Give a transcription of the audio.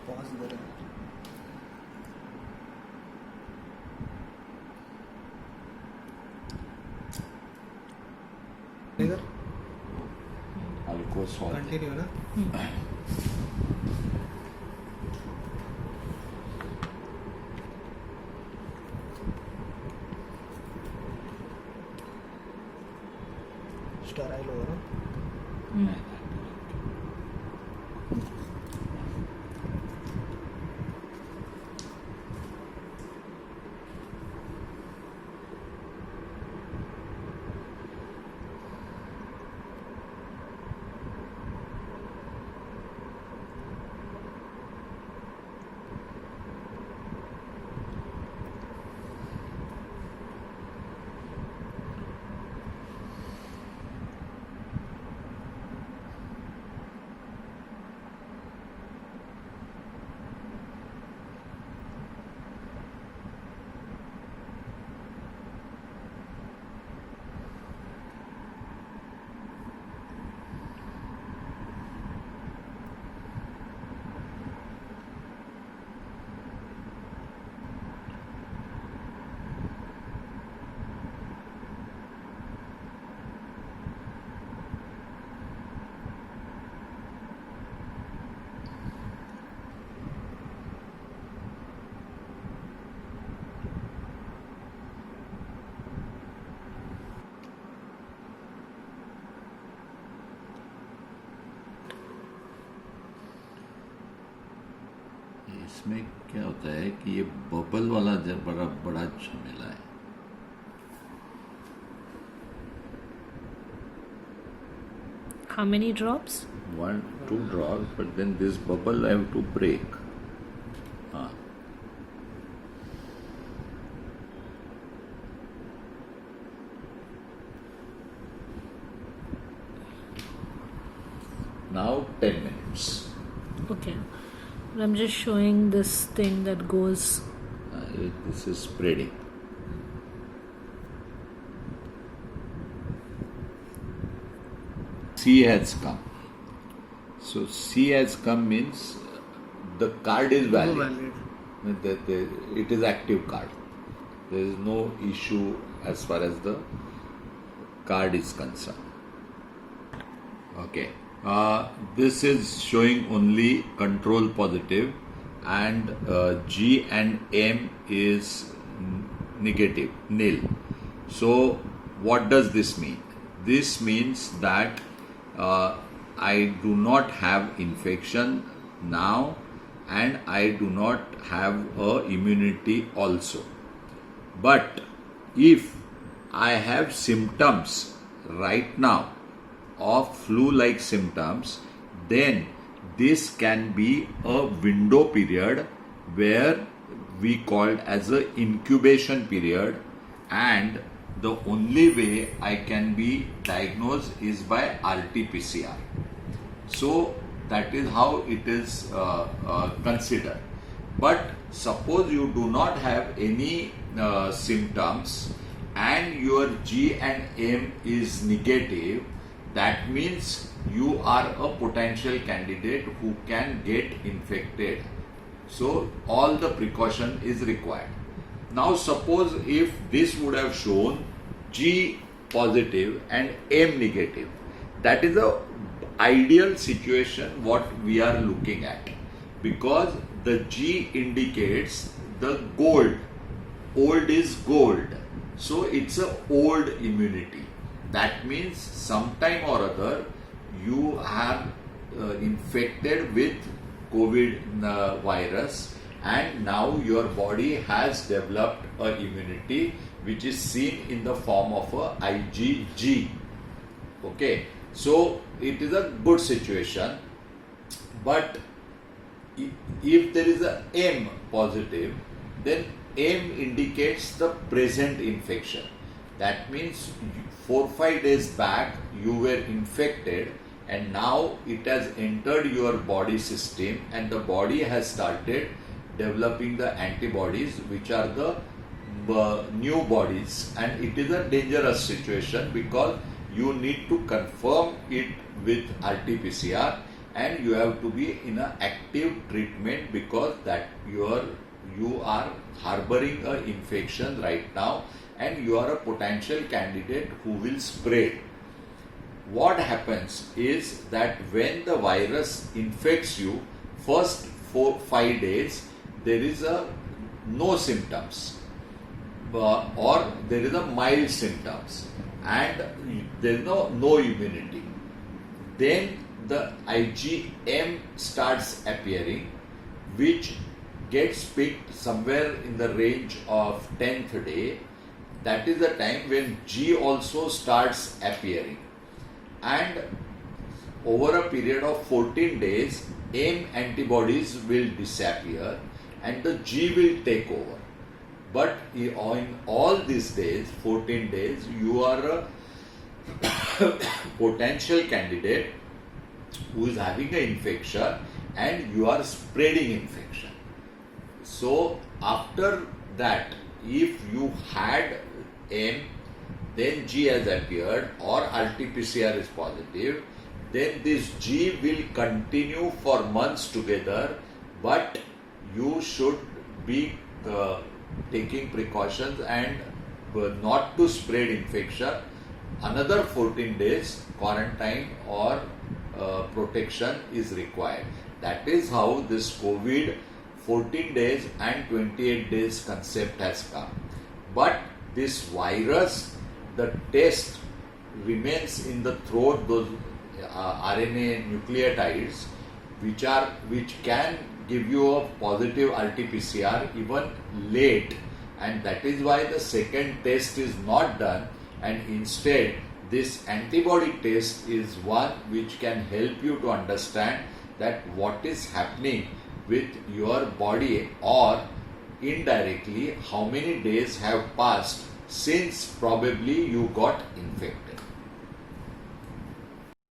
Pause इधर है. इधर अल्कोहल कंटिन्यू ना. स्टराइल हो रहा. इसमें क्या होता है कि ये बबल वाला जब बड़ा बड़ा झमेला है. How many drops? 1, 2 drops, but then this bubble I have to break. Now 10 minutes. Okay. I'm just showing this thing that goes. This is spreading. C has come. So C has come means the card is valid. It is active card. There is no issue as far as the card is concerned. Okay. This is showing only control positive, and G and M is negative, nil. So what does this mean? This means that I do not have infection now, and I do not have immunity also. But if I have symptoms right now of flu-like symptoms, then this can be a window period where we called as a incubation period, and the only way I can be diagnosed is by RT-PCR. So that is how it is considered. But suppose you do not have any symptoms and your G and M is negative, that means you are a potential candidate who can get infected. So all the precaution is required. Now suppose if this would have shown G positive and M negative, that is a ideal situation what we are looking at, because the G indicates the gold. Old is gold. So it's a old immunity. That means sometime or other you have infected with COVID virus, and now your body has developed a immunity which is seen in the form of a IgG. Okay, so it is a good situation. But if there is a M positive, then M indicates the present infection. That means 4-5 days back you were infected, and now it has entered your body system, and the body has started developing the antibodies, which are the new bodies, and it is a dangerous situation because you need to confirm it with RT-PCR, and you have to be in an active treatment because that you are harboring an infection right now and you are a potential candidate who will spread. What happens is that when the virus infects you, first 4-5 days there is no symptoms or there is a mild symptoms and there is no immunity. Then the IgM starts appearing, which gets picked somewhere in the range of 10th day. That is the time when G also starts appearing, and over a period of 14 days M antibodies will disappear and the G will take over. But in all these days, 14 days, you are a potential candidate who is having an infection and you are spreading infection. So after that, if you had M, then G has appeared or RT-PCR is positive, then this G will continue for months together, but you should be taking precautions and not to spread infection. Another 14 days quarantine or protection is required. That is how this COVID 14 days and 28 days concept has come. But this virus, the test remains in the throat, those RNA nucleotides which can give you a positive RT-PCR even late, and that is why the second test is not done, and instead this antibody test is one which can help you to understand that what is happening with your body, or indirectly how many days have passed since probably you got infected.